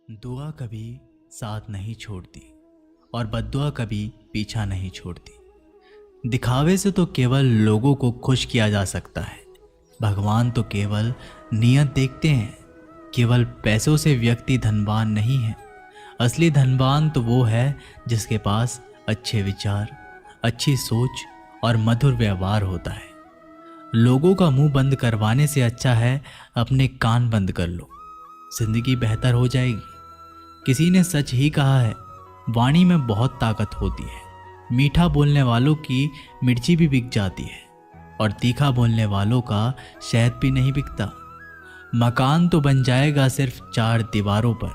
दुआ कभी साथ नहीं छोड़ती और बद्दुआ कभी पीछा नहीं छोड़ती। दिखावे से तो केवल लोगों को खुश किया जा सकता है। भगवान तो केवल नियत देखते हैं। केवल पैसों से व्यक्ति धनवान नहीं है। असली धनवान तो वो है जिसके पास अच्छे विचार, अच्छी सोच और मधुर व्यवहार होता है। लोगों का मुंह बंद करवाने से अच्छा है अपने कान बंद कर लो, जिंदगी बेहतर हो जाएगी। किसी ने सच ही कहा है, वाणी में बहुत ताकत होती है। मीठा बोलने वालों की मिर्ची भी बिक जाती है और तीखा बोलने वालों का शहद भी नहीं बिकता। मकान तो बन जाएगा सिर्फ 4 दीवारों पर,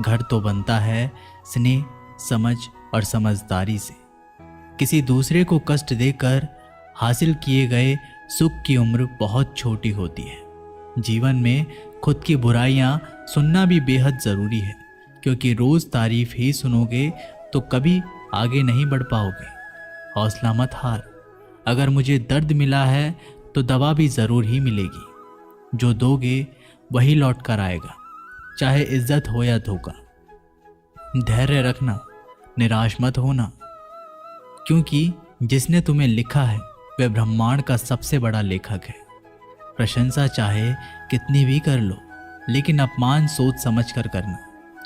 घर तो बनता है स्नेह, समझ और समझदारी से। किसी दूसरे को कष्ट देकर हासिल किए गए सुख की उम्र बहुत छोटी होती है। जीवन में खुद की बुराइयां सुनना भी बेहद ज़रूरी है, क्योंकि रोज़ तारीफ ही सुनोगे तो कभी आगे नहीं बढ़ पाओगे। हौसला मत हार। अगर मुझे दर्द मिला है तो दवा भी ज़रूर ही मिलेगी। जो दोगे वही लौट कर आएगा, चाहे इज्जत हो या धोखा। धैर्य रखना, निराश मत होना, क्योंकि जिसने तुम्हें लिखा है वह ब्रह्मांड का सबसे बड़ा लेखक है। प्रशंसा चाहे कितनी भी कर लो, लेकिन अपमान सोच समझ कर करना,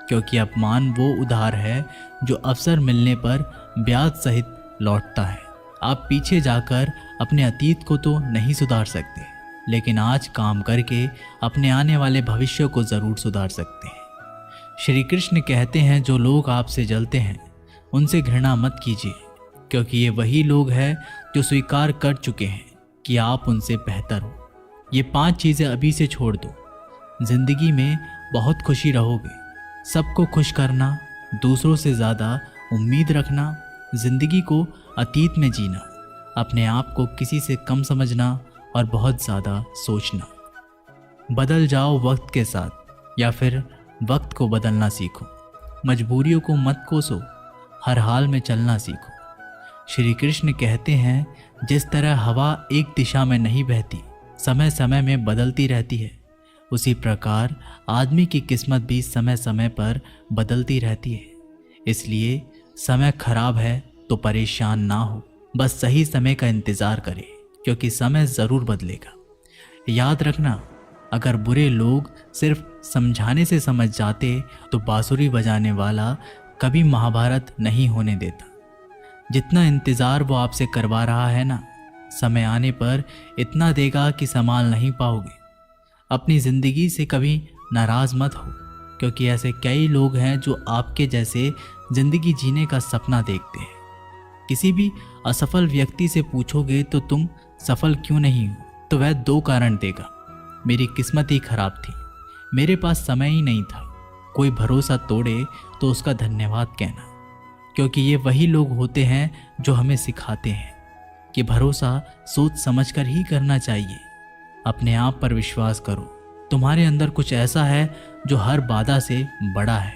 क्योंकि अपमान वो उधार है जो अवसर मिलने पर ब्याज सहित लौटता है। आप पीछे जाकर अपने अतीत को तो नहीं सुधार सकते, लेकिन आज काम करके अपने आने वाले भविष्य को ज़रूर सुधार सकते हैं। श्री कृष्ण कहते हैं, जो लोग आपसे जलते हैं उनसे घृणा मत कीजिए, क्योंकि ये वही लोग हैं जो स्वीकार कर चुके हैं कि आप उनसे बेहतर हो। ये 5 चीज़ें अभी से छोड़ दो। जिंदगी में बहुत खुशी रहोगे। सबको खुश करना, दूसरों से ज़्यादा उम्मीद रखना, जिंदगी को अतीत में जीना, अपने आप को किसी से कम समझना और बहुत ज़्यादा सोचना। बदल जाओ वक्त के साथ, या फिर वक्त को बदलना सीखो। मजबूरियों को मत कोसो, हर हाल में चलना सीखो। श्री कृष्ण कहते हैं, जिस तरह हवा एक दिशा में नहीं बहती, समय समय में बदलती रहती है, उसी प्रकार आदमी की किस्मत भी समय समय पर बदलती रहती है। इसलिए समय खराब है तो परेशान ना हो, बस सही समय का इंतज़ार करें, क्योंकि समय ज़रूर बदलेगा। याद रखना, अगर बुरे लोग सिर्फ समझाने से समझ जाते तो बांसुरी बजाने वाला कभी महाभारत नहीं होने देता। जितना इंतज़ार वो आपसे करवा रहा है ना, समय आने पर इतना देगा कि संभाल नहीं पाओगे। अपनी ज़िंदगी से कभी नाराज़ मत हो, क्योंकि ऐसे कई लोग हैं जो आपके जैसे ज़िंदगी जीने का सपना देखते हैं। किसी भी असफल व्यक्ति से पूछोगे तो तुम सफल क्यों नहीं हो, तो वह 2 कारण देगा। मेरी किस्मत ही खराब थी, मेरे पास समय ही नहीं था। कोई भरोसा तोड़े तो उसका धन्यवाद कहना, क्योंकि ये वही लोग होते हैं जो हमें सिखाते हैं कि भरोसा सोच समझकर ही करना चाहिए। अपने आप पर विश्वास करो। तुम्हारे अंदर कुछ ऐसा है जो हर बाधा से बड़ा है।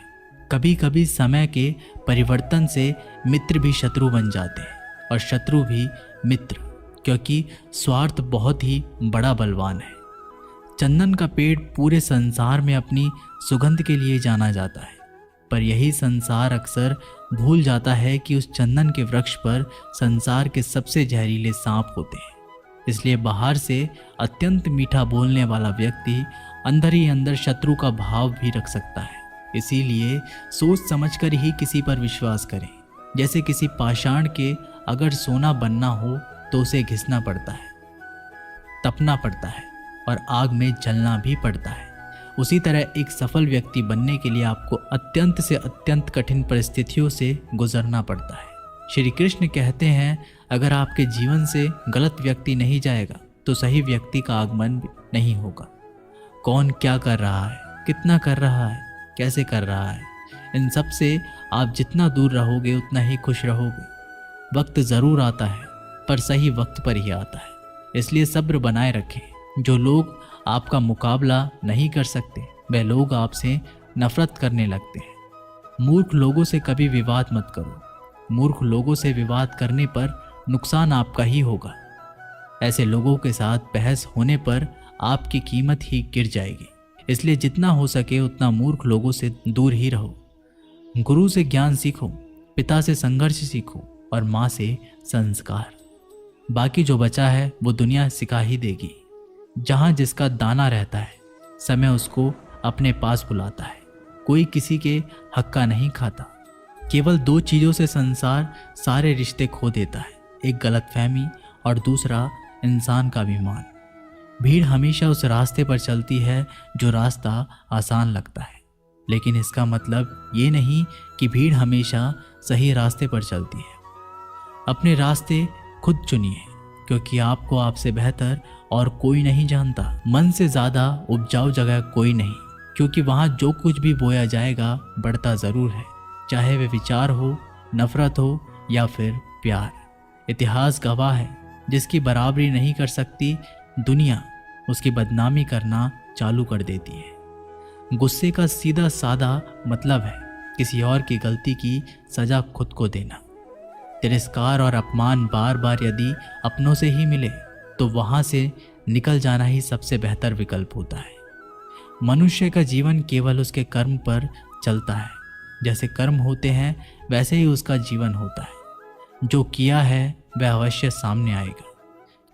कभी कभी समय के परिवर्तन से मित्र भी शत्रु बन जाते हैं और शत्रु भी मित्र, क्योंकि स्वार्थ बहुत ही बड़ा बलवान है। चंदन का पेड़ पूरे संसार में अपनी सुगंध के लिए जाना जाता है, पर यही संसार अक्सर भूल जाता है कि उस चंदन के वृक्ष पर संसार के सबसे जहरीले सांप होते हैं। इसलिए बाहर से अत्यंत मीठा बोलने वाला व्यक्ति अंदर ही अंदर शत्रु का भाव भी रख सकता है। इसीलिए सोच समझकर ही किसी पर विश्वास करें। जैसे किसी पाषाण के अगर सोना बनना हो तो उसे घिसना पड़ता है, तपना पड़ता है और आग में जलना भी पड़ता है। उसी तरह एक सफल व्यक्ति बनने के लिए आपको अत्यंत से अत्यंत कठिन परिस्थितियों से गुजरना पड़ता है। श्री कृष्ण कहते हैं, अगर आपके जीवन से गलत व्यक्ति नहीं जाएगा तो सही व्यक्ति का आगमन भी नहीं होगा। कौन क्या कर रहा है, कितना कर रहा है, कैसे कर रहा है, इन सब से आप जितना दूर रहोगे उतना ही खुश रहोगे। वक्त ज़रूर आता है, पर सही वक्त पर ही आता है। इसलिए सब्र बनाए रखें। जो लोग आपका मुकाबला नहीं कर सकते, वह लोग आपसे नफरत करने लगते हैं। मूर्ख लोगों से कभी विवाद मत करो। मूर्ख लोगों से विवाद करने पर नुकसान आपका ही होगा। ऐसे लोगों के साथ बहस होने पर आपकी कीमत ही गिर जाएगी। इसलिए जितना हो सके उतना मूर्ख लोगों से दूर ही रहो। गुरु से ज्ञान सीखो, पिता से संघर्ष सीखो और माँ से संस्कार। बाकी जो बचा है वो दुनिया सिखा ही देगी। जहाँ जिसका दाना रहता है, समय उसको अपने पास बुलाता है। कोई किसी के हक का नहीं खाता। केवल दो चीज़ों से संसार सारे रिश्ते खो देता है, एक गलतफहमी और दूसरा इंसान का अभिमान। भीड़ हमेशा उस रास्ते पर चलती है जो रास्ता आसान लगता है, लेकिन इसका मतलब ये नहीं कि भीड़ हमेशा सही रास्ते पर चलती है। अपने रास्ते खुद चुनिए, क्योंकि आपको आपसे बेहतर और कोई नहीं जानता। मन से ज़्यादा उपजाऊ जगह कोई नहीं, क्योंकि वहाँ जो कुछ भी बोया जाएगा बढ़ता ज़रूर है, चाहे वे विचार हो, नफरत हो या फिर प्यार। इतिहास गवाह है, जिसकी बराबरी नहीं कर सकती दुनिया उसकी बदनामी करना चालू कर देती है। गुस्से का सीधा सादा मतलब है किसी और की गलती की सजा खुद को देना। तिरस्कार और अपमान बार बार यदि अपनों से ही मिले तो वहाँ से निकल जाना ही सबसे बेहतर विकल्प होता है। मनुष्य का जीवन केवल उसके कर्म पर चलता है। जैसे कर्म होते हैं वैसे ही उसका जीवन होता है। जो किया है वह अवश्य सामने आएगा,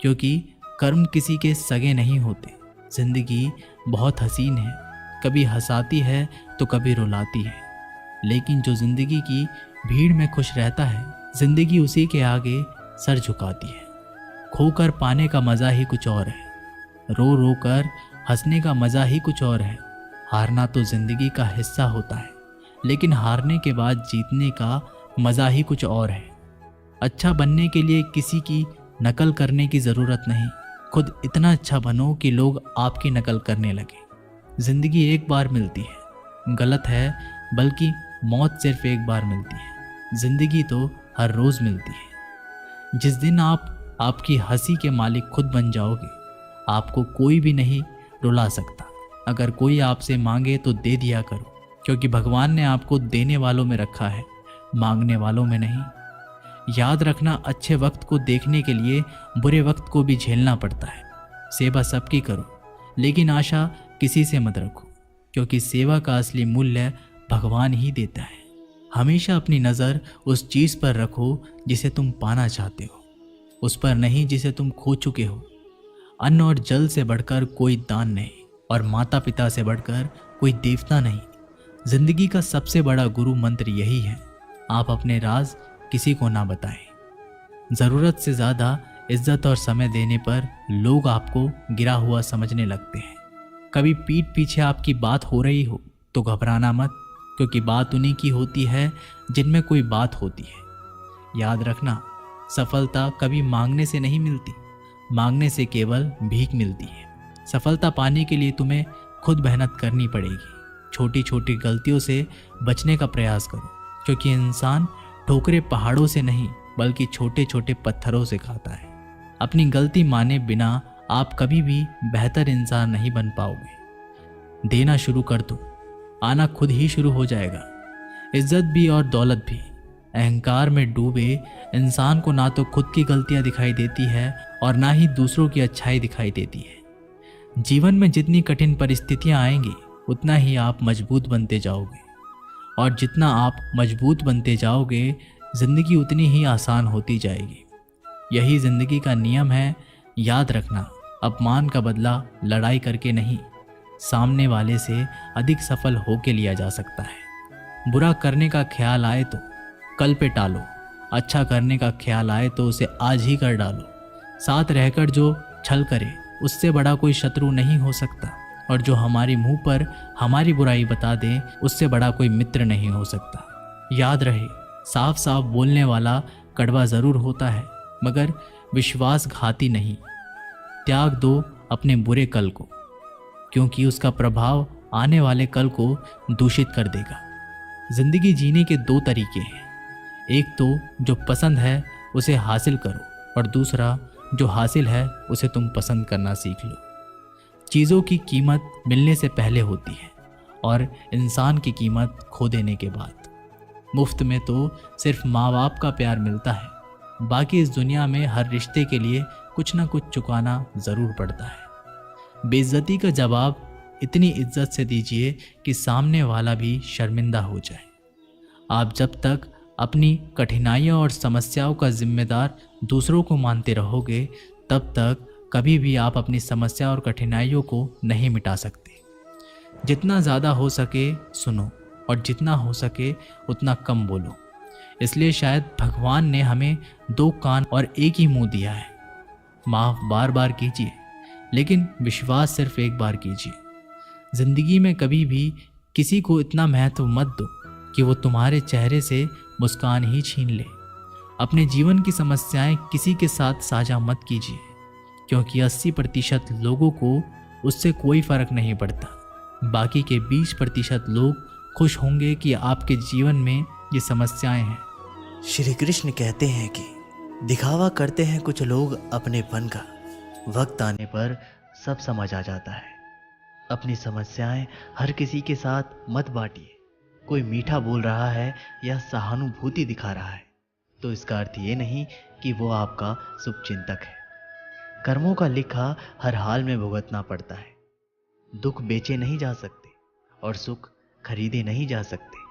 क्योंकि कर्म किसी के सगे नहीं होते। जिंदगी बहुत हसीन है, कभी हंसाती है तो कभी रुलाती है, लेकिन जो जिंदगी की भीड़ में खुश रहता है, जिंदगी उसी के आगे सर झुकाती है। खोकर पाने का मज़ा ही कुछ और है, रो रो कर हंसने का मज़ा ही कुछ और है। हारना तो जिंदगी का हिस्सा होता है, लेकिन हारने के बाद जीतने का मज़ा ही कुछ और है। अच्छा बनने के लिए किसी की नकल करने की ज़रूरत नहीं, खुद इतना अच्छा बनो कि लोग आपकी नकल करने लगे। ज़िंदगी एक बार मिलती है, गलत है, बल्कि मौत सिर्फ एक बार मिलती है। ज़िंदगी तो हर रोज़ मिलती है। जिस दिन आप आपकी हंसी के मालिक खुद बन जाओगे, आपको कोई भी नहीं रुला सकता। अगर कोई आपसे मांगे तो दे दिया करो, क्योंकि भगवान ने आपको देने वालों में रखा है, मांगने वालों में नहीं। याद रखना, अच्छे वक्त को देखने के लिए बुरे वक्त को भी झेलना पड़ता है। सेवा सबकी करो, लेकिन आशा किसी से मत रखो, क्योंकि सेवा का असली मूल्य भगवान ही देता है। हमेशा अपनी नज़र उस चीज़ पर रखो जिसे तुम पाना चाहते हो, उस पर नहीं जिसे तुम खो चुके हो। अन्न और जल से बढ़कर कोई दान नहीं, और माता पिता से बढ़कर कोई देवता नहीं। जिंदगी का सबसे बड़ा गुरु मंत्र यही है, आप अपने राज किसी को ना बताएं। ज़रूरत से ज़्यादा इज्जत और समय देने पर लोग आपको गिरा हुआ समझने लगते हैं। कभी पीठ पीछे आपकी बात हो रही हो तो घबराना मत, क्योंकि बात उन्हीं की होती है जिनमें कोई बात होती है। याद रखना, सफलता कभी मांगने से नहीं मिलती, मांगने से केवल भीख मिलती है। सफलता पाने के लिए तुम्हें खुद मेहनत करनी पड़ेगी। छोटी छोटी गलतियों से बचने का प्रयास करो, क्योंकि इंसान ठोकरे पहाड़ों से नहीं बल्कि छोटे छोटे पत्थरों से खाता है। अपनी गलती माने बिना आप कभी भी बेहतर इंसान नहीं बन पाओगे। देना शुरू कर दो, आना खुद ही शुरू हो जाएगा। इज्जत भी और दौलत भी। अहंकार में डूबे इंसान को ना तो खुद की गलतियां दिखाई देती है और ना ही दूसरों की अच्छाई दिखाई देती है। जीवन में जितनी कठिन परिस्थितियां आएंगी उतना ही आप मजबूत बनते जाओगे, और जितना आप मजबूत बनते जाओगे जिंदगी उतनी ही आसान होती जाएगी। यही जिंदगी का नियम है। याद रखना, अपमान का बदला लड़ाई करके नहीं, सामने वाले से अधिक सफल होके लिया जा सकता है। बुरा करने का ख्याल आए तो कल पे टालो, अच्छा करने का ख्याल आए तो उसे आज ही कर डालो। साथ रहकर जो छल करे उससे बड़ा कोई शत्रु नहीं हो सकता, और जो हमारे मुंह पर हमारी बुराई बता दे उससे बड़ा कोई मित्र नहीं हो सकता। याद रहे, साफ साफ बोलने वाला कड़वा ज़रूर होता है, मगर विश्वासघाती नहीं। त्याग दो अपने बुरे कल को, क्योंकि उसका प्रभाव आने वाले कल को दूषित कर देगा। जिंदगी जीने के दो तरीके हैं, एक तो जो पसंद है उसे हासिल करो, और दूसरा जो हासिल है उसे तुम पसंद करना सीख लो। चीज़ों की कीमत मिलने से पहले होती है, और इंसान की कीमत खो देने के बाद। मुफ्त में तो सिर्फ माँ बाप का प्यार मिलता है, बाकी इस दुनिया में हर रिश्ते के लिए कुछ ना कुछ चुकाना ज़रूर पड़ता है। बेइज्जती का जवाब इतनी इज्जत से दीजिए कि सामने वाला भी शर्मिंदा हो जाए। आप जब तक अपनी कठिनाइयों और समस्याओं का जिम्मेदार दूसरों को मानते रहोगे, तब तक कभी भी आप अपनी समस्या और कठिनाइयों को नहीं मिटा सकते। जितना ज़्यादा हो सके सुनो, और जितना हो सके उतना कम बोलो। इसलिए शायद भगवान ने हमें दो कान और एक ही मुंह दिया है। माफ़ बार बार कीजिए, लेकिन विश्वास सिर्फ एक बार कीजिए। ज़िंदगी में कभी भी किसी को इतना महत्व मत दो कि वो तुम्हारे चेहरे से मुस्कान ही छीन ले। अपने जीवन की समस्याएं किसी के साथ साझा मत कीजिए, क्योंकि 80% लोगों को उससे कोई फ़र्क नहीं पड़ता। बाकी के 20% लोग खुश होंगे कि आपके जीवन में ये समस्याएं हैं। श्री कृष्ण कहते हैं कि दिखावा करते हैं कुछ लोग अपनेपन का, वक्त आने पर सब समझ आ जाता है। अपनी समस्याएं हर किसी के साथ मत बांटिए। कोई मीठा बोल रहा है या सहानुभूति दिखा रहा है तो इसका अर्थ ये नहीं कि वो आपका शुभचिंतक है। कर्मों का लिखा हर हाल में भुगतना पड़ता है। दुख बेचे नहीं जा सकते और सुख खरीदे नहीं जा सकते।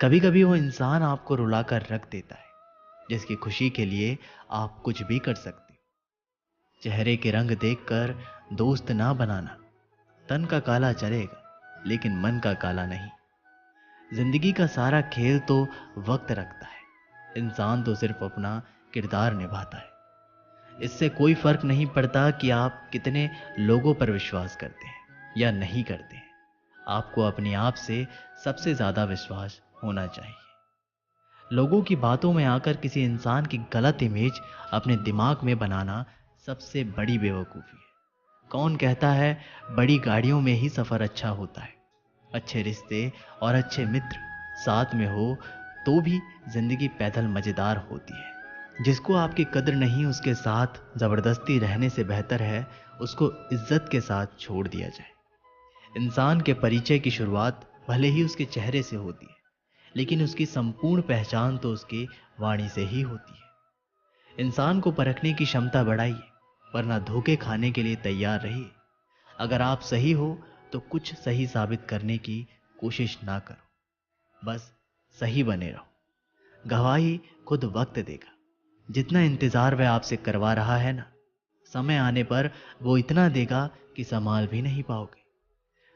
कभी कभी वो इंसान आपको रुलाकर रख देता है जिसकी खुशी के लिए आप कुछ भी कर सकते हो। चेहरे के रंग देखकर दोस्त ना बनाना। तन का काला चलेगा लेकिन मन का काला नहीं। जिंदगी का सारा खेल तो वक्त रखता है। इंसान तो सिर्फ अपना किरदार निभाता है। इससे कोई फर्क नहीं पड़ता कि आप कितने लोगों पर विश्वास करते हैं या नहीं करते हैं। आपको अपने आप से सबसे ज्यादा विश्वास होना चाहिए। लोगों की बातों में आकर किसी इंसान की गलत इमेज अपने दिमाग में बनाना सबसे बड़ी बेवकूफ़ी है। कौन कहता है बड़ी गाड़ियों में ही सफ़र अच्छा होता है। अच्छे रिश्ते और अच्छे मित्र साथ में हो तो भी जिंदगी पैदल मज़ेदार होती है। जिसको आपकी कद्र नहीं उसके साथ ज़बरदस्ती रहने से बेहतर है उसको इज्जत के साथ छोड़ दिया जाए। इंसान के परिचय की शुरुआत भले ही उसके चेहरे से होती है, लेकिन उसकी संपूर्ण पहचान तो उसकी वाणी से ही होती है। इंसान को परखने की क्षमता बढ़ाइए, वरना धोखे खाने के लिए तैयार रहिए। अगर आप सही हो तो कुछ सही साबित करने की कोशिश ना करो, बस सही बने रहो। गवाही खुद वक्त देगा। जितना इंतजार वह आपसे करवा रहा है ना, समय आने पर वो इतना देगा कि संभाल भी नहीं पाओगे।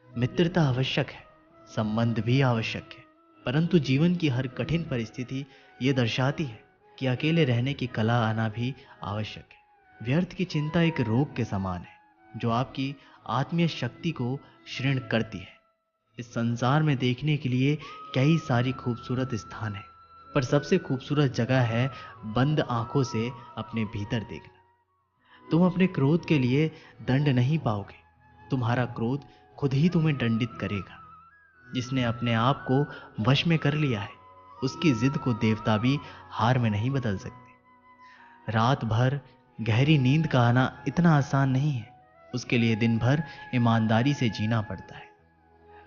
मित्रता आवश्यक है, संबंध भी आवश्यक है, परंतु जीवन की हर कठिन परिस्थिति ये दर्शाती है कि अकेले रहने की कला आना भी आवश्यक है। व्यर्थ की चिंता एक रोग के समान है जो आपकी आत्मीय शक्ति को क्षीण करती है। इस संसार में देखने के लिए कई सारी खूबसूरत स्थान हैं, पर सबसे खूबसूरत जगह है बंद आंखों से अपने भीतर देखना। तुम अपने क्रोध के लिए दंड नहीं पाओगे, तुम्हारा क्रोध खुद ही तुम्हें दंडित करेगा। जिसने अपने आप को वश में कर लिया है उसकी जिद को देवता भी हार में नहीं बदल सकते। रात भर गहरी नींद का आना इतना आसान नहीं है, उसके लिए दिन भर ईमानदारी से जीना पड़ता है।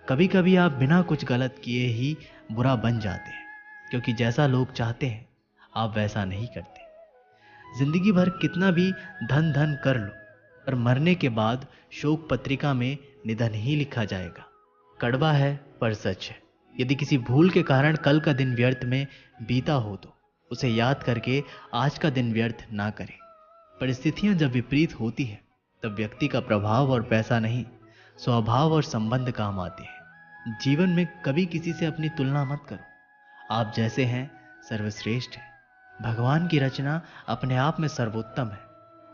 कभी कभी आप बिना कुछ गलत किए ही बुरा बन जाते हैं, क्योंकि जैसा लोग चाहते हैं आप वैसा नहीं करते। जिंदगी भर कितना भी धन धन कर लो, पर मरने के बाद शोक पत्रिका में निधन ही लिखा जाएगा। कड़वा है पर सच है। यदि किसी भूल के कारण कल का दिन व्यर्थ में बीता हो तो उसे याद करके आज का दिन व्यर्थ ना करें। परिस्थितियां जब विपरीत होती है तब व्यक्ति का प्रभाव और पैसा नहीं, स्वभाव और संबंध काम आते हैं। जीवन में कभी किसी से अपनी तुलना मत करो। आप जैसे हैं सर्वश्रेष्ठ है। भगवान की रचना अपने आप में सर्वोत्तम है।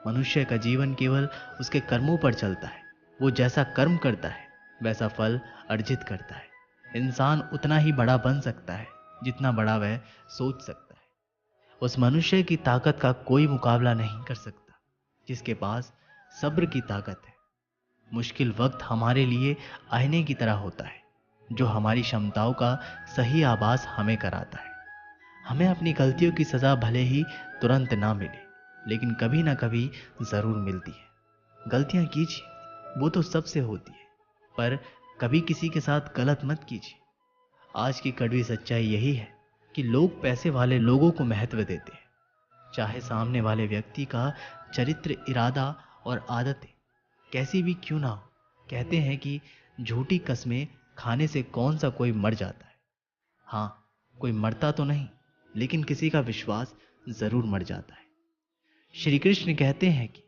मनुष्य का जीवन केवल उसके कर्मों पर चलता है। वो जैसा कर्म करता है वैसा फल अर्जित करता है। इंसान उतना ही बड़ा बन सकता है जितना बड़ा वह सोच सकता है। उस मनुष्य की ताकत का कोई मुकाबला नहीं कर सकता जिसके पास सब्र की ताकत है। मुश्किल वक्त हमारे लिए आईने की तरह होता है जो हमारी क्षमताओं का सही आभास हमें कराता है। हमें अपनी गलतियों की सजा भले ही तुरंत ना मिले, लेकिन कभी ना कभी जरूर मिलती है। गलतियां कीजिए, वो तो सबसे होती है, पर कभी किसी के साथ गलत मत कीजिए। आज की कड़वी सच्चाई यही है कि लोग पैसे वाले लोगों को महत्व देते हैं, चाहे सामने वाले व्यक्ति का चरित्र, इरादा और आदतें कैसी भी क्यों ना हो। कहते हैं कि झूठी कस्में खाने से कौन सा कोई मर जाता है? हाँ, कोई मरता तो नहीं, लेकिन किसी का विश्वास जरूर मर जाता है। श्री कृष्ण कहते हैं कि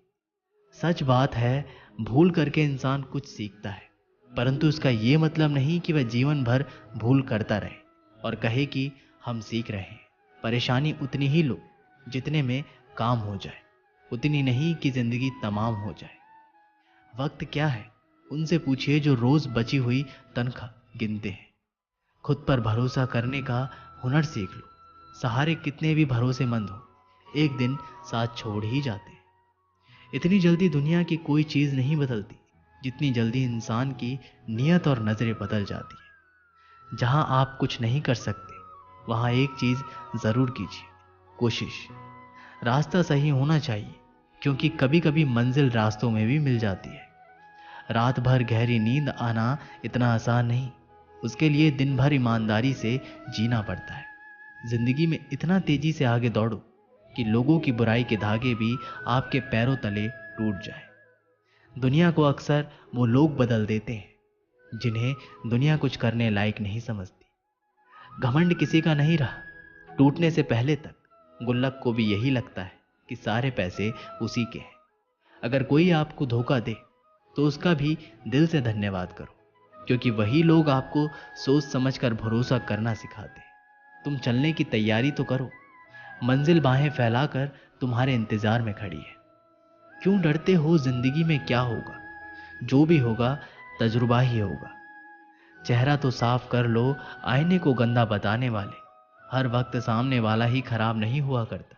सच बात है, भूल करके इंसान कुछ सीखता है, परंतु इसका यह मतलब नहीं कि वह जीवन भर भूल करता रहे और कहे कि हम सीख रहे हैं। परेशानी उतनी ही लो जितने में काम हो जाए, उतनी नहीं कि जिंदगी तमाम हो जाए। वक्त क्या है उनसे पूछिए जो रोज बची हुई तनख्वाह गिनते हैं। खुद पर भरोसा करने का हुनर सीख लो। सहारे कितने भी भरोसेमंद हो, एक दिन साथ छोड़ ही जाते हैं। इतनी जल्दी दुनिया की कोई चीज नहीं बदलती जितनी जल्दी इंसान की नियत और नजरें बदल जाती है। जहां आप कुछ नहीं कर सकते वहां एक चीज जरूर कीजिए, कोशिश। रास्ता सही होना चाहिए, क्योंकि कभी कभी मंजिल रास्तों में भी मिल जाती है। रात भर गहरी नींद आना इतना आसान नहीं, उसके लिए दिन भर ईमानदारी से जीना पड़ता है। जिंदगी में इतना तेजी से आगे दौड़ो कि लोगों की बुराई के धागे भी आपके पैरों तले टूट जाए। दुनिया को अक्सर वो लोग बदल देते हैं जिन्हें दुनिया कुछ करने लायक नहीं समझती। घमंड किसी का नहीं रहा, टूटने से पहले तक गुल्लक को भी यही लगता है कि सारे पैसे उसी के हैं। अगर कोई आपको धोखा दे तो उसका भी दिल से धन्यवाद करो, क्योंकि वही लोग आपको सोच समझकर भरोसा करना सिखाते हैं। तुम चलने की तैयारी तो करो, मंजिल बाहें फैलाकर तुम्हारे इंतजार में खड़ी है। क्यों डरते हो? जिंदगी में क्या होगा, जो भी होगा तजुर्बा ही होगा। चेहरा तो साफ कर लो, आईने को गंदा बताने वाले हर वक्त सामने वाला ही खराब नहीं हुआ करता।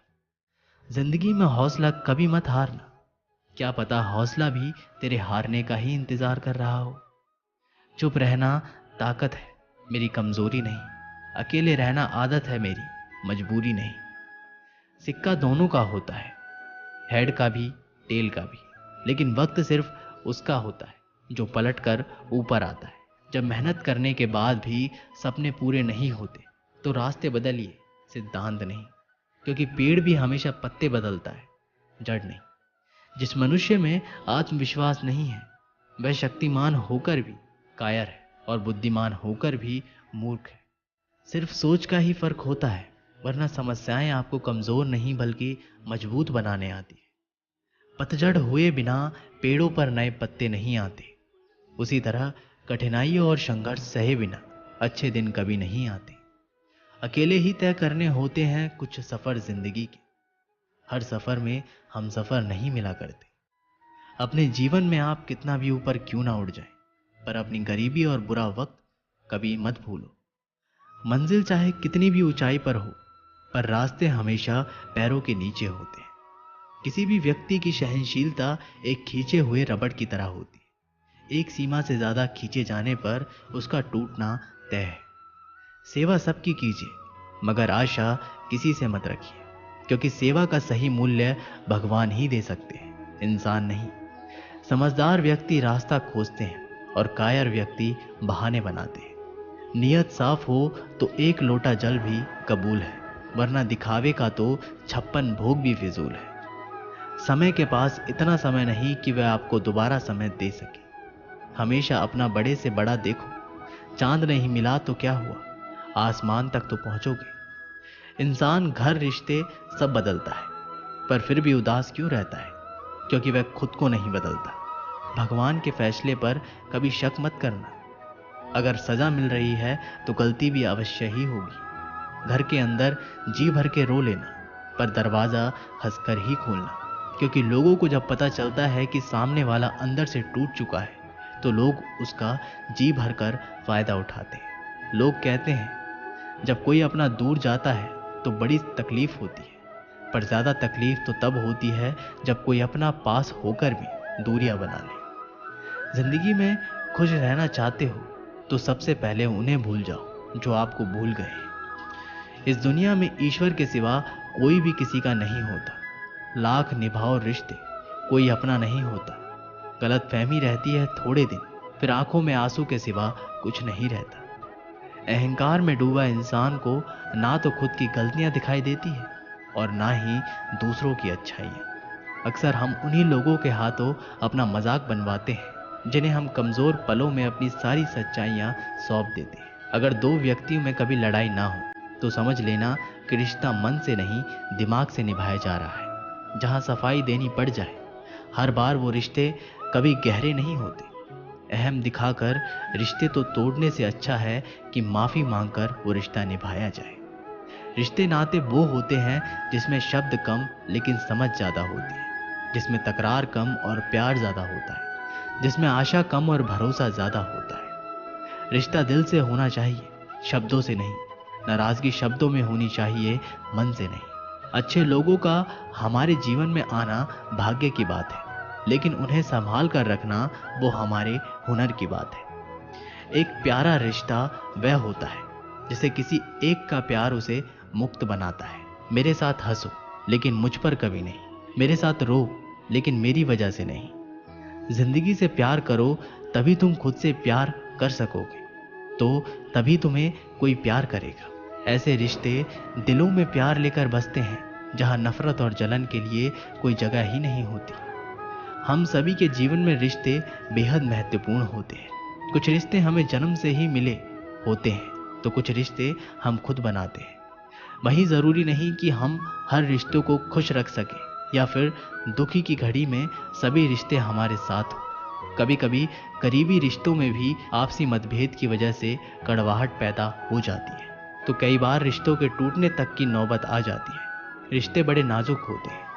जिंदगी में हौसला कभी मत हारना, क्या पता हौसला भी तेरे हारने का ही इंतजार कर रहा हो। चुप रहना ताकत है, मेरी कमजोरी नहीं। अकेले रहना आदत है मेरी, मजबूरी नहीं। सिक्का दोनों का होता है, हेड का भी टेल का भी, लेकिन वक्त सिर्फ उसका होता है जो पलट कर ऊपर आता है। जब मेहनत करने के बाद भी सपने पूरे नहीं होते तो रास्ते बदलिए, सिद्धांत नहीं, क्योंकि पेड़ भी हमेशा पत्ते बदलता है, जड़ नहीं। जिस मनुष्य में आत्मविश्वास नहीं है वह शक्तिमान होकर भी कायर है और बुद्धिमान होकर भी मूर्ख है। सिर्फ सोच का ही फर्क होता है, वरना समस्याएं आपको कमजोर नहीं बल्कि मजबूत बनाने आती है। पतझड़ हुए बिना पेड़ों पर नए पत्ते नहीं आते, उसी तरह कठिनाइयों और संघर्ष सहे बिना अच्छे दिन कभी नहीं आते। अकेले ही तय करने होते हैं कुछ सफर जिंदगी के। हर सफर में हम सफर नहीं मिला करते। अपने जीवन में आप कितना भी ऊपर क्यों ना उड़ जाए, पर अपनी गरीबी और बुरा वक्त कभी मत भूलो। मंजिल चाहे कितनी भी ऊंचाई पर हो, पर रास्ते हमेशा पैरों के नीचे होते हैं। किसी भी व्यक्ति की सहनशीलता एक खींचे हुए रबड़ की तरह होती है। एक सीमा से ज्यादा खींचे जाने पर उसका टूटना तय है। सेवा सबकी कीजिए, मगर आशा किसी से मत रखिए, क्योंकि सेवा का सही मूल्य भगवान ही दे सकते हैं, इंसान नहीं। समझदार व्यक्ति रास्ता खोजते हैं और कायर व्यक्ति बहाने बनाते हैं। नियत साफ हो तो एक लोटा जल भी कबूल है, वरना दिखावे का तो 56 भोग भी फिजूल है। समय के पास इतना समय नहीं कि वह आपको दोबारा समय दे सके। हमेशा अपना बड़े से बड़ा देखो। चांद नहीं मिला तो क्या हुआ, आसमान तक तो पहुंचोगे। इंसान, घर, रिश्ते सब बदलता है, पर फिर भी उदास क्यों रहता है? क्योंकि वह खुद को नहीं बदलता। भगवान के फैसले पर कभी शक मत करना। अगर सजा मिल रही है तो गलती भी अवश्य ही होगी। घर के अंदर जी भर के रो लेना, पर दरवाजा हंसकर ही खोलना, क्योंकि लोगों को जब पता चलता है कि सामने वाला अंदर से टूट चुका है तो लोग उसका जी भर कर फायदा उठाते हैं। लोग कहते हैं जब कोई अपना दूर जाता है तो बड़ी तकलीफ होती है, पर ज्यादा तकलीफ तो तब होती है जब कोई अपना पास होकर भी दूरियां बना ले। जिंदगी में खुश रहना चाहते हो तो सबसे पहले उन्हें भूल जाओ जो आपको भूल गए। इस दुनिया में ईश्वर के सिवा कोई भी किसी का नहीं होता। लाख निभाओ रिश्ते, कोई अपना नहीं होता। गलत फहमी रहती है थोड़े दिन, फिर आंखों में आंसू के सिवा कुछ नहीं रहता। अहंकार में डूबा इंसान को ना तो खुद की गलतियां दिखाई देती है और ना ही दूसरों की अच्छाइयां। अक्सर हम उन्हीं लोगों के हाथों अपना मजाक बनवाते हैं जिन्हें हम कमज़ोर पलों में अपनी सारी सच्चाइयाँ सौंप देते हैं। अगर दो व्यक्तियों में कभी लड़ाई ना हो तो समझ लेना कि रिश्ता मन से नहीं दिमाग से निभाया जा रहा है। जहाँ सफाई देनी पड़ जाए हर बार वो रिश्ते कभी गहरे नहीं होते। अहम दिखाकर रिश्ते तो तोड़ने से अच्छा है कि माफ़ी मांगकर वो रिश्ता निभाया जाए। रिश्ते नाते वो होते हैं जिसमें शब्द कम लेकिन समझ ज़्यादा होती है, जिसमें तकरार कम और प्यार ज़्यादा होता है, जिसमें आशा कम और भरोसा ज़्यादा होता है। रिश्ता दिल से होना चाहिए, शब्दों से नहीं। नाराज़गी शब्दों में होनी चाहिए, मन से नहीं। अच्छे लोगों का हमारे जीवन में आना भाग्य की बात है, लेकिन उन्हें संभाल कर रखना वो हमारे हुनर की बात है। एक प्यारा रिश्ता वह होता है जिसे किसी एक का प्यार उसे मुक्त बनाता है। मेरे साथ हंसो लेकिन मुझ पर कभी नहीं, मेरे साथ रो लेकिन मेरी वजह से नहीं। जिंदगी से प्यार करो तभी तुम खुद से प्यार कर सकोगे, तो तभी तुम्हें कोई प्यार करेगा। ऐसे रिश्ते दिलों में प्यार लेकर बसते हैं जहां नफरत और जलन के लिए कोई जगह ही नहीं होती। हम सभी के जीवन में रिश्ते बेहद महत्वपूर्ण होते हैं। कुछ रिश्ते हमें जन्म से ही मिले होते हैं तो कुछ रिश्ते हम खुद बनाते हैं। वही ज़रूरी नहीं कि हम हर रिश्तों को खुश रख सकें या फिर दुखी की घड़ी में सभी रिश्ते हमारे साथ हों। कभी कभी करीबी रिश्तों में भी आपसी मतभेद की वजह से कड़वाहट पैदा हो जाती है, तो कई बार रिश्तों के टूटने तक की नौबत आ जाती है। रिश्ते बड़े नाजुक होते हैं,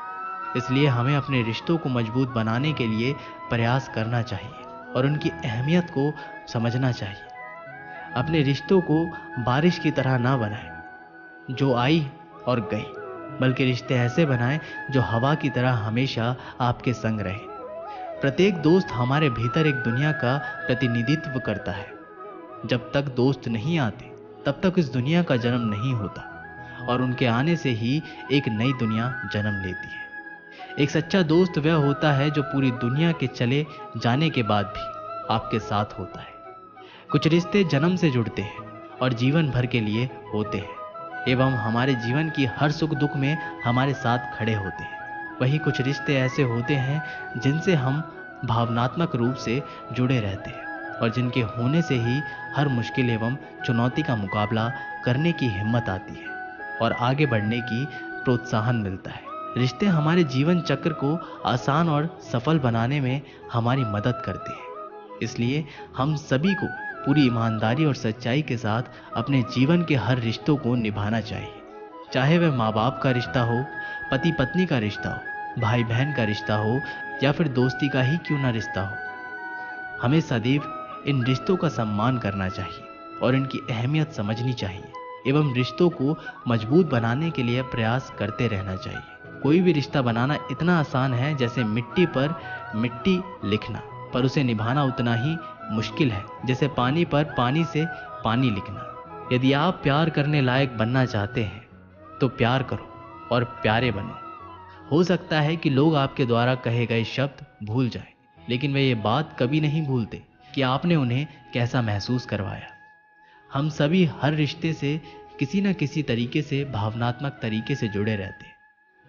इसलिए हमें अपने रिश्तों को मजबूत बनाने के लिए प्रयास करना चाहिए और उनकी अहमियत को समझना चाहिए। अपने रिश्तों को बारिश की तरह ना बनाएं जो आई और गई, बल्कि रिश्ते ऐसे बनाएं जो हवा की तरह हमेशा आपके संग रहे। प्रत्येक दोस्त हमारे भीतर एक दुनिया का प्रतिनिधित्व करता है। जब तक दोस्त नहीं आते तब तक इस दुनिया का जन्म नहीं होता, और उनके आने से ही एक नई दुनिया जन्म लेती है। एक सच्चा दोस्त वह होता है जो पूरी दुनिया के चले जाने के बाद भी आपके साथ होता है। कुछ रिश्ते जन्म से जुड़ते हैं और जीवन भर के लिए होते हैं एवं हमारे जीवन की हर सुख दुख में हमारे साथ खड़े होते हैं। वही कुछ रिश्ते ऐसे होते हैं जिनसे हम भावनात्मक रूप से जुड़े रहते हैं और जिनके होने से ही हर मुश्किल एवं चुनौती का मुकाबला करने की हिम्मत आती है और आगे बढ़ने की प्रोत्साहन मिलता है। रिश्ते हमारे जीवन चक्र को आसान और सफल बनाने में हमारी मदद करते हैं। इसलिए हम सभी को पूरी ईमानदारी और सच्चाई के साथ अपने जीवन के हर रिश्तों को निभाना चाहिए, चाहे वह माँ बाप का रिश्ता हो, पति पत्नी का रिश्ता हो, भाई बहन का रिश्ता हो या फिर दोस्ती का ही क्यों ना रिश्ता हो। हमें सदैव इन रिश्तों का सम्मान करना चाहिए और इनकी अहमियत समझनी चाहिए एवं रिश्तों को मजबूत बनाने के लिए प्रयास करते रहना चाहिए। कोई भी रिश्ता बनाना इतना आसान है जैसे मिट्टी पर मिट्टी लिखना, पर उसे निभाना उतना ही मुश्किल है जैसे पानी पर पानी से पानी लिखना। यदि आप प्यार करने लायक बनना चाहते हैं तो प्यार करो और प्यारे बनो। हो सकता है कि लोग आपके द्वारा कहे गए शब्द भूल जाएं, लेकिन वे ये बात कभी नहीं भूलते कि आपने उन्हें कैसा महसूस करवाया। हम सभी हर रिश्ते से किसी न किसी तरीके से भावनात्मक तरीके से जुड़े रहते हैं।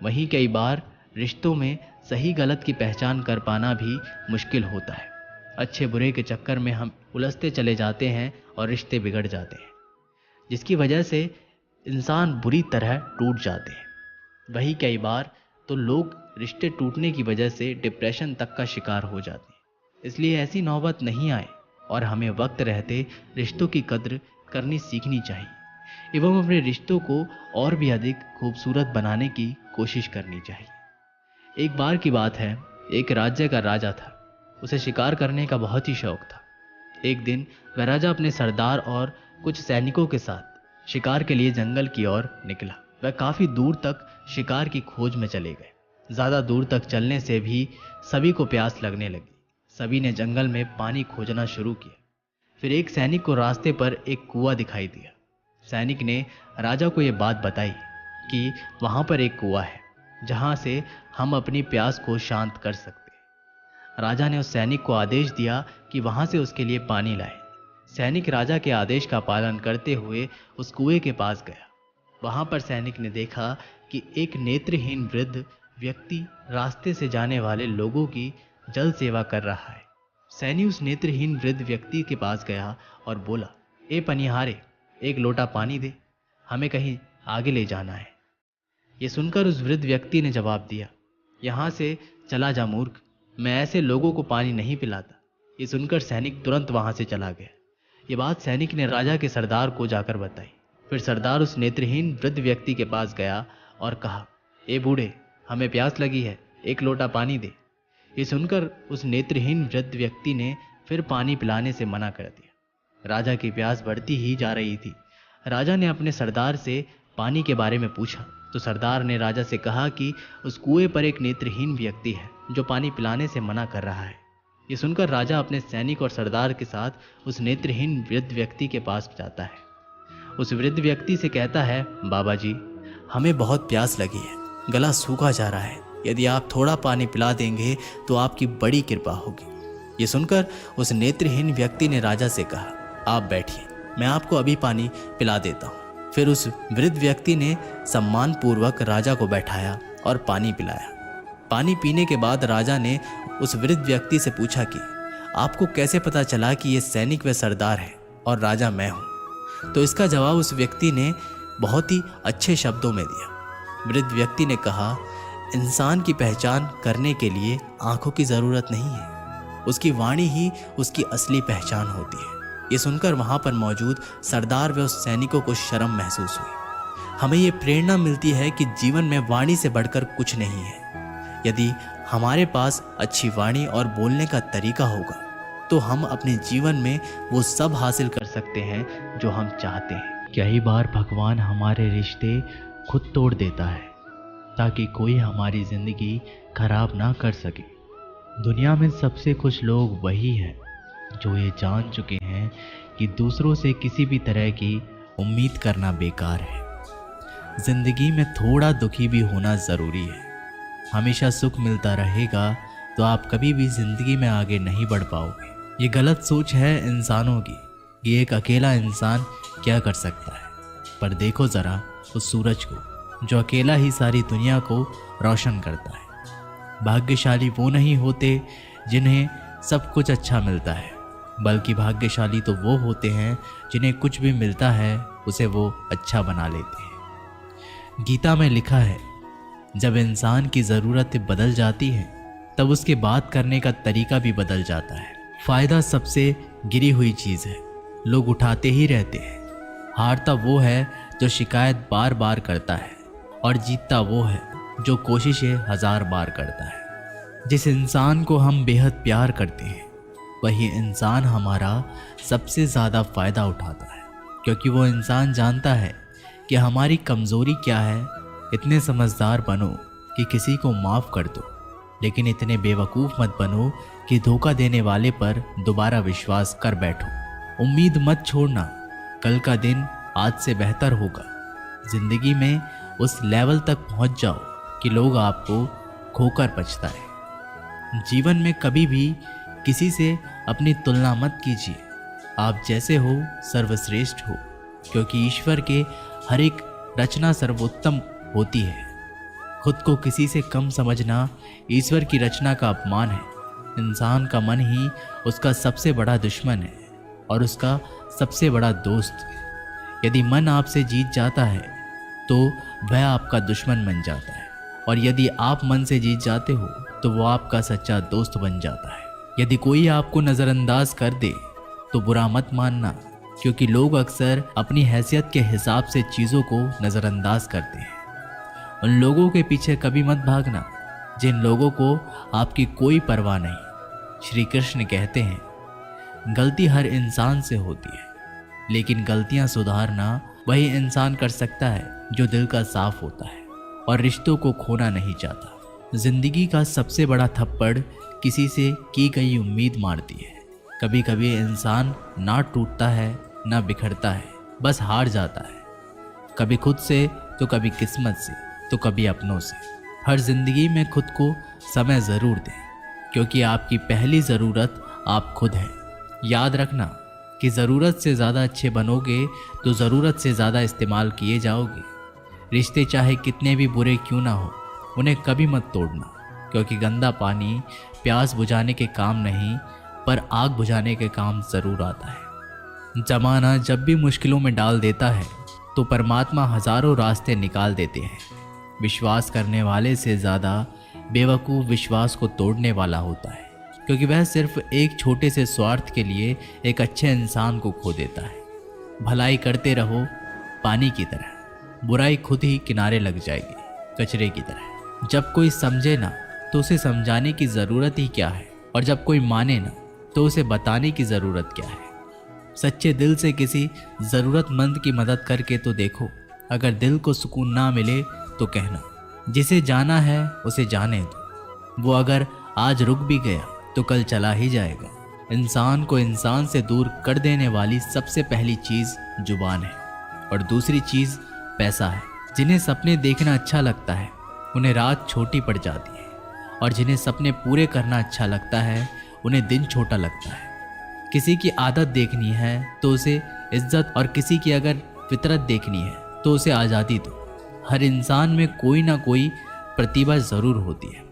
वहीं कई बार रिश्तों में सही गलत की पहचान कर पाना भी मुश्किल होता है। अच्छे बुरे के चक्कर में हम उलझते चले जाते हैं और रिश्ते बिगड़ जाते हैं, जिसकी वजह से इंसान बुरी तरह टूट जाते हैं। वहीं कई बार तो लोग रिश्ते टूटने की वजह से डिप्रेशन तक का शिकार हो जाते हैं। इसलिए ऐसी नौबत नहीं आए और हमें वक्त रहते रिश्तों की कद्र करनी सीखनी चाहिए एवं अपने रिश्तों को और भी अधिक खूबसूरत बनाने की कोशिश करनी चाहिए। एक बार की बात है, एक राज्य का राजा था। उसे शिकार करने का बहुत ही शौक था। एक दिन वह राजा अपने सरदार और कुछ सैनिकों के साथ शिकार के लिए जंगल की ओर निकला। वह काफी दूर तक शिकार की खोज में चले गए। ज्यादा दूर तक चलने से भी सभी को प्यास लगने लगी। सभी ने जंगल में पानी खोजना शुरू किया। फिर एक सैनिक को रास्ते पर एक कुआं दिखाई दिया। सैनिक ने राजा को यह बात बताई कि वहां पर एक कुआं है जहां से हम अपनी प्यास को शांत कर सकते हैं। राजा ने उस सैनिक को आदेश दिया कि वहां से उसके लिए पानी लाए। सैनिक राजा के आदेश का पालन करते हुए उस कुएं के पास गया। वहां पर सैनिक ने देखा कि एक नेत्रहीन वृद्ध व्यक्ति रास्ते से जाने वाले लोगों की जल सेवा कर रहा है। सैनी उस नेत्रहीन वृद्ध व्यक्ति के पास गया और बोला, ए पनिहारे, एक लोटा पानी दे, हमें कहीं आगे ले जाना है। ये सुनकर उस वृद्ध व्यक्ति ने जवाब दिया, यहाँ से चला जा मूर्ख, मैं ऐसे लोगों को पानी नहीं पिलाता। ये सुनकर सैनिक तुरंत वहां से चला गया। ये बात सैनिक ने राजा के सरदार को जाकर बताई। फिर सरदार उस नेत्रहीन वृद्ध व्यक्ति के पास गया और कहा, ए बूढ़े, हमें प्यास लगी है, एक लोटा पानी दे। ये सुनकर उस नेत्रहीन वृद्ध व्यक्ति ने फिर पानी पिलाने से मना कर दिया। राजा की प्यास बढ़ती ही जा रही थी। राजा ने अपने सरदार से पानी के बारे में पूछा तो सरदार ने राजा से कहा कि उस कुएं पर एक नेत्रहीन व्यक्ति है जो पानी पिलाने से मना कर रहा है। ये सुनकर राजा अपने सैनिक और सरदार के साथ उस नेत्रहीन वृद्ध व्यक्ति के पास जाता है। उस वृद्ध व्यक्ति से कहता है, बाबा जी, हमें बहुत प्यास लगी है, गला सूखा जा रहा है, यदि आप थोड़ा पानी पिला देंगे तो आपकी बड़ी कृपा होगी। ये सुनकर उस नेत्रहीन व्यक्ति ने राजा से कहा, आप बैठिए, मैं आपको अभी पानी पिला देता हूँ। फिर उस वृद्ध व्यक्ति ने सम्मानपूर्वक राजा को बैठाया और पानी पिलाया। पानी पीने के बाद राजा ने उस वृद्ध व्यक्ति से पूछा कि आपको कैसे पता चला कि ये सैनिक व सरदार है और राजा मैं हूँ? तो इसका जवाब उस व्यक्ति ने बहुत ही अच्छे शब्दों में दिया। वृद्ध व्यक्ति ने कहा, इंसान की पहचान करने के लिए आंखों की ज़रूरत नहीं है, उसकी वाणी ही उसकी असली पहचान होती है। ये सुनकर वहाँ पर मौजूद सरदार व उस सैनिकों को शर्म महसूस हुई। हमें ये प्रेरणा मिलती है कि जीवन में वाणी से बढ़कर कुछ नहीं है। यदि हमारे पास अच्छी वाणी और बोलने का तरीका होगा तो हम अपने जीवन में वो सब हासिल कर सकते हैं जो हम चाहते हैं। कई बार भगवान हमारे रिश्ते खुद तोड़ देता है ताकि कोई हमारी ज़िंदगी खराब ना कर सके। दुनिया में सबसे खुश लोग वही हैं जो ये जान चुके हैं कि दूसरों से किसी भी तरह की उम्मीद करना बेकार है। ज़िंदगी में थोड़ा दुखी भी होना ज़रूरी है। हमेशा सुख मिलता रहेगा तो आप कभी भी ज़िंदगी में आगे नहीं बढ़ पाओगे। ये गलत सोच है इंसानों की कि एक अकेला इंसान क्या कर सकता है। पर देखो ज़रा उस सूरज को जो अकेला ही सारी दुनिया को रोशन करता है। भाग्यशाली वो नहीं होते जिन्हें सब कुछ अच्छा मिलता है, बल्कि भाग्यशाली तो वो होते हैं जिन्हें कुछ भी मिलता है उसे वो अच्छा बना लेते हैं। गीता में लिखा है, जब इंसान की ज़रूरतें बदल जाती हैं तब उसके बात करने का तरीका भी बदल जाता है। फ़ायदा सबसे गिरी हुई चीज़ है, लोग उठाते ही रहते हैं। हारता वो है जो शिकायत बार बार करता है और जीतता वो है जो कोशिशें 1000 बार करता है। जिस इंसान को हम बेहद प्यार करते हैं वही इंसान हमारा सबसे ज़्यादा फ़ायदा उठाता है, क्योंकि वो इंसान जानता है कि हमारी कमज़ोरी क्या है। इतने समझदार बनो कि किसी को माफ़ कर दो, लेकिन इतने बेवकूफ़ मत बनो कि धोखा देने वाले पर दोबारा विश्वास कर बैठो। उम्मीद मत छोड़ना, कल का दिन आज से बेहतर होगा। ज़िंदगी में उस लेवल तक पहुंच जाओ कि लोग आपको खोकर पछताए। जीवन में कभी भी किसी से अपनी तुलना मत कीजिए। आप जैसे हो सर्वश्रेष्ठ हो, क्योंकि ईश्वर के हर एक रचना सर्वोत्तम होती है। खुद को किसी से कम समझना ईश्वर की रचना का अपमान है। इंसान का मन ही उसका सबसे बड़ा दुश्मन है और उसका सबसे बड़ा दोस्त। यदि मन आपसे जीत जाता है तो वह आपका दुश्मन बन जाता है, और यदि आप मन से जीत जाते हो तो वो आपका सच्चा दोस्त बन जाता है। यदि कोई आपको नज़रअंदाज कर दे तो बुरा मत मानना, क्योंकि लोग अक्सर अपनी हैसियत के हिसाब से चीज़ों को नज़रअंदाज करते हैं। उन लोगों के पीछे कभी मत भागना जिन लोगों को आपकी कोई परवाह नहीं। श्री कृष्ण कहते हैं, गलती हर इंसान से होती है, लेकिन गलतियां सुधारना वही इंसान कर सकता है जो दिल का साफ होता है और रिश्तों को खोना नहीं चाहता। जिंदगी का सबसे बड़ा थप्पड़ किसी से की गई उम्मीद मारती है। कभी कभी इंसान ना टूटता है ना बिखरता है, बस हार जाता है, कभी खुद से तो कभी किस्मत से तो कभी अपनों से। हर जिंदगी में खुद को समय ज़रूर दें, क्योंकि आपकी पहली ज़रूरत आप खुद हैं। याद रखना कि ज़रूरत से ज़्यादा अच्छे बनोगे तो ज़रूरत से ज़्यादा इस्तेमाल किए जाओगे। रिश्ते चाहे कितने भी बुरे क्यों ना हो, उन्हें कभी मत तोड़ना, क्योंकि गंदा पानी प्यास बुझाने के काम नहीं पर आग बुझाने के काम ज़रूर आता है। जमाना जब भी मुश्किलों में डाल देता है तो परमात्मा हजारों रास्ते निकाल देते हैं। विश्वास करने वाले से ज़्यादा बेवकूफ़ विश्वास को तोड़ने वाला होता है, क्योंकि वह सिर्फ एक छोटे से स्वार्थ के लिए एक अच्छे इंसान को खो देता है। भलाई करते रहो पानी की तरह, बुराई खुद ही किनारे लग जाएगी कचरे की तरह। जब कोई समझे ना तो उसे समझाने की ज़रूरत ही क्या है, और जब कोई माने ना तो उसे बताने की ज़रूरत क्या है। सच्चे दिल से किसी ज़रूरतमंद की मदद करके तो देखो। अगर दिल को सुकून ना मिले तो कहना, जिसे जाना है उसे जाने दो। वो अगर आज रुक भी गया तो कल चला ही जाएगा। इंसान को इंसान से दूर कर देने वाली सबसे पहली चीज़ जुबान है, और दूसरी चीज़ पैसा है। जिन्हें सपने देखना अच्छा लगता है उन्हें रात छोटी पड़ जाती है, और जिन्हें सपने पूरे करना अच्छा लगता है उन्हें दिन छोटा लगता है। किसी की आदत देखनी है तो उसे इज्जत, और किसी की अगर फितरत देखनी है तो उसे आज़ादी दो। हर इंसान में कोई ना कोई प्रतिभा ज़रूर होती है,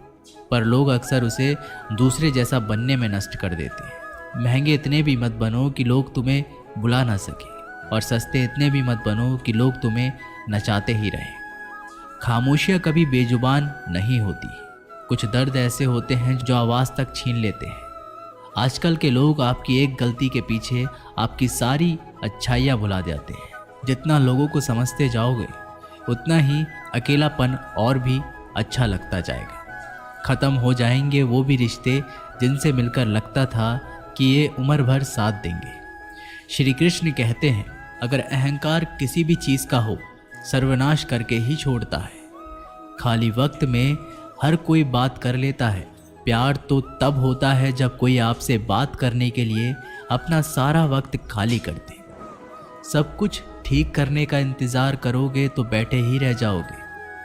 पर लोग अक्सर उसे दूसरे जैसा बनने में नष्ट कर देते हैं। महंगे इतने भी मत बनो कि लोग तुम्हें बुला ना सके, और सस्ते इतने भी मत बनो कि लोग तुम्हें नचाते ही रहें। खामोशियाँ कभी बेजुबान नहीं होती। कुछ दर्द ऐसे होते हैं जो आवाज़ तक छीन लेते हैं। आजकल के लोग आपकी एक गलती के पीछे आपकी सारी अच्छाइयाँ भुला जाते हैं। जितना लोगों को समझते जाओगे उतना ही अकेलापन और भी अच्छा लगता जाएगा। ख़त्म हो जाएंगे वो भी रिश्ते जिनसे मिलकर लगता था कि ये उम्र भर साथ देंगे। श्री कृष्ण कहते हैं, अगर अहंकार किसी भी चीज़ का हो सर्वनाश करके ही छोड़ता है। खाली वक्त में हर कोई बात कर लेता है। प्यार तो तब होता है जब कोई आपसे बात करने के लिए अपना सारा वक्त खाली कर दे। सब कुछ ठीक करने का इंतज़ार करोगे तो बैठे ही रह जाओगे,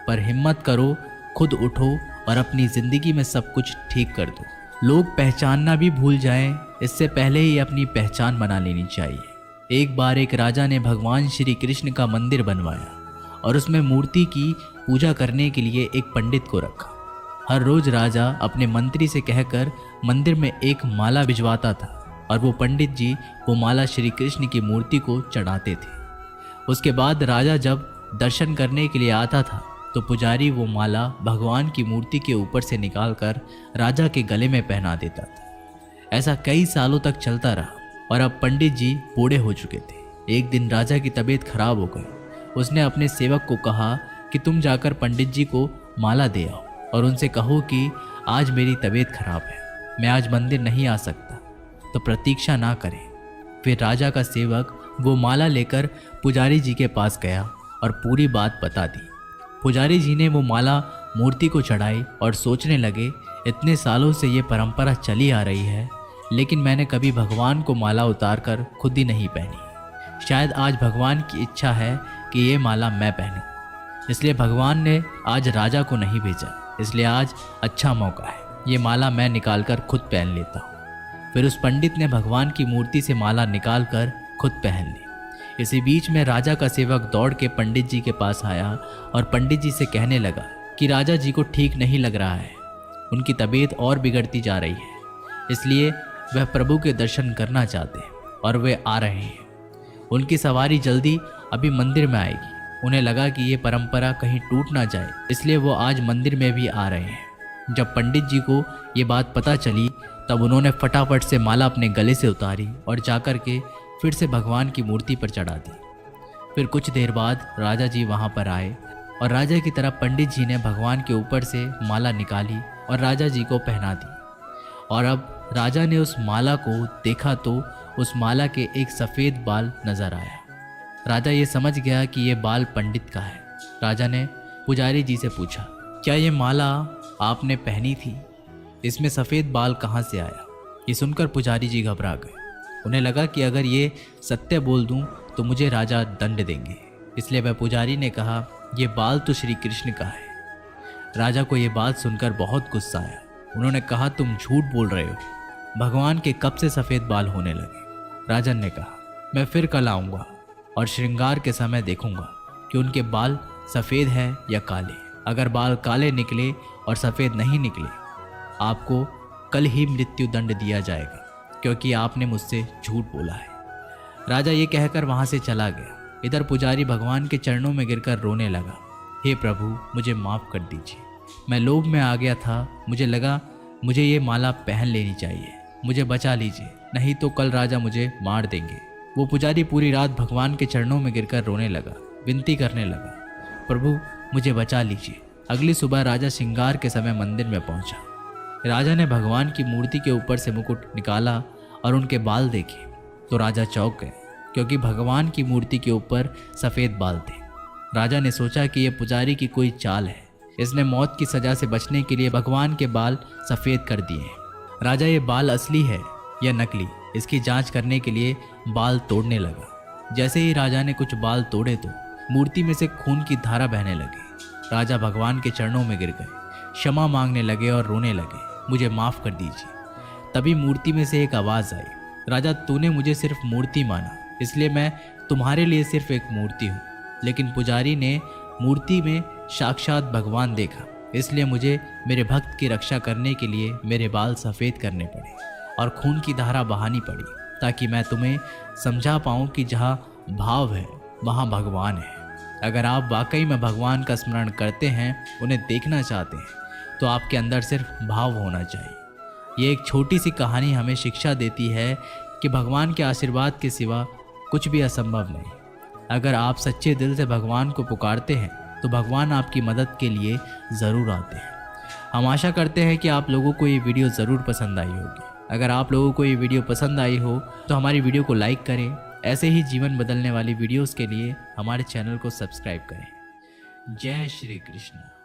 पर हिम्मत करो, खुद उठो और अपनी ज़िंदगी में सब कुछ ठीक कर दो। लोग पहचानना भी भूल जाएं, इससे पहले ही अपनी पहचान बना लेनी चाहिए। एक बार एक राजा ने भगवान श्री कृष्ण का मंदिर बनवाया और उसमें मूर्ति की पूजा करने के लिए एक पंडित को रखा। हर रोज़ राजा अपने मंत्री से कहकर मंदिर में एक माला भिजवाता था और वो पंडित जी वो माला श्री कृष्ण की मूर्ति को चढ़ाते थे। उसके बाद राजा जब दर्शन करने के लिए आता था तो पुजारी वो माला भगवान की मूर्ति के ऊपर से निकालकर राजा के गले में पहना देता था। ऐसा कई सालों तक चलता रहा और अब पंडित जी बूढ़े हो चुके थे। एक दिन राजा की तबीयत खराब हो गई। उसने अपने सेवक को कहा कि तुम जाकर पंडित जी को माला दे आओ और उनसे कहो कि आज मेरी तबीयत खराब है, मैं आज मंदिर नहीं आ सकता, तो प्रतीक्षा ना करें। फिर राजा का सेवक वो माला लेकर पुजारी जी के पास गया और पूरी बात बता दी। पुजारी जी ने वो माला मूर्ति को चढ़ाई और सोचने लगे, इतने सालों से ये परंपरा चली आ रही है, लेकिन मैंने कभी भगवान को माला उतार कर खुद ही नहीं पहनी। शायद आज भगवान की इच्छा है कि ये माला मैं पहनूं, इसलिए भगवान ने आज राजा को नहीं भेजा, इसलिए आज अच्छा मौका है, ये माला मैं निकाल कर खुद पहन लेता हूँ। फिर उस पंडित ने भगवान की मूर्ति से माला निकाल कर खुद पहन ली। इसी बीच में राजा का सेवक दौड़ के पंडित जी के पास आया और पंडित जी से कहने लगा कि राजा जी को ठीक नहीं लग रहा है, उनकी तबीयत और बिगड़ती जा रही है, इसलिए वह प्रभु के दर्शन करना चाहते हैं और वे आ रहे हैं। उनकी सवारी जल्दी अभी मंदिर में आएगी। उन्हें लगा कि ये परंपरा कहीं टूट ना जाए, इसलिए वो आज मंदिर में भी आ रहे हैं। जब पंडित जी को ये बात पता चली तब उन्होंने फटाफट से माला अपने गले से उतारी और जाकर के फिर से भगवान की मूर्ति पर चढ़ा दी। फिर कुछ देर बाद राजा जी वहाँ पर आए और राजा की तरफ पंडित जी ने भगवान के ऊपर से माला निकाली और राजा जी को पहना दी। और अब राजा ने उस माला को देखा तो उस माला के एक सफ़ेद बाल नज़र आया। राजा ये समझ गया कि ये बाल पंडित का है। राजा ने पुजारी जी से पूछा, क्या ये माला आपने पहनी थी? इसमें सफ़ेद बाल कहाँ से आया? ये सुनकर पुजारी जी घबरा गए। उन्हें लगा कि अगर ये सत्य बोल दूं तो मुझे राजा दंड देंगे, इसलिए वह पुजारी ने कहा, ये बाल तो श्री कृष्ण का है। राजा को ये बात सुनकर बहुत गुस्सा आया। उन्होंने कहा, तुम झूठ बोल रहे हो, भगवान के कब से सफ़ेद बाल होने लगे? राजन ने कहा, मैं फिर कल आऊँगा और श्रृंगार के समय देखूंगा कि उनके बाल सफ़ेद हैं या काले। अगर बाल काले निकले और सफ़ेद नहीं निकले, आपको कल ही मृत्यु दंड दिया जाएगा। क्योंकि आपने मुझसे झूठ बोला है। राजा ये कहकर वहाँ से चला गया। इधर पुजारी भगवान के चरणों में गिरकर रोने लगा, हे प्रभु मुझे माफ़ कर दीजिए, मैं लोभ में आ गया था, मुझे लगा मुझे ये माला पहन लेनी चाहिए, मुझे बचा लीजिए, नहीं तो कल राजा मुझे मार देंगे। वो पुजारी पूरी रात भगवान के चरणों में गिरकर रोने लगा, विनती करने लगा, प्रभु मुझे बचा लीजिए। अगली सुबह राजा श्रृंगार के समय मंदिर में पहुंचा। राजा ने भगवान की मूर्ति के ऊपर से मुकुट निकाला और उनके बाल देखे तो राजा चौंक गए, क्योंकि भगवान की मूर्ति के ऊपर सफ़ेद बाल थे। राजा ने सोचा कि यह पुजारी की कोई चाल है, इसने मौत की सज़ा से बचने के लिए भगवान के बाल सफ़ेद कर दिए हैं। राजा ये बाल असली है या नकली, इसकी जांच करने के लिए बाल तोड़ने लगा। जैसे ही राजा ने कुछ बाल तोड़े तो मूर्ति में से खून की धारा बहने लगी। राजा भगवान के चरणों में गिर गए, क्षमा मांगने लगे और रोने लगे, मुझे माफ़ कर दीजिए। तभी मूर्ति में से एक आवाज़ आई, राजा तूने मुझे सिर्फ मूर्ति माना, इसलिए मैं तुम्हारे लिए सिर्फ एक मूर्ति हूँ। लेकिन पुजारी ने मूर्ति में साक्षात भगवान देखा, इसलिए मुझे मेरे भक्त की रक्षा करने के लिए मेरे बाल सफ़ेद करने पड़े और खून की धारा बहानी पड़ी, ताकि मैं तुम्हें समझा पाऊँ कि जहाँ भाव है वहाँ भगवान है। अगर आप वाकई में भगवान का स्मरण करते हैं, उन्हें देखना चाहते हैं, तो आपके अंदर सिर्फ भाव होना चाहिए। ये एक छोटी सी कहानी हमें शिक्षा देती है कि भगवान के आशीर्वाद के सिवा कुछ भी असंभव नहीं। अगर आप सच्चे दिल से भगवान को पुकारते हैं तो भगवान आपकी मदद के लिए ज़रूर आते हैं। हम आशा करते हैं कि आप लोगों को ये वीडियो ज़रूर पसंद आई होगी। अगर आप लोगों को ये वीडियो पसंद आई हो तो हमारी वीडियो को लाइक करें। ऐसे ही जीवन बदलने वाली वीडियोस के लिए हमारे चैनल को सब्सक्राइब करें। जय श्री कृष्ण।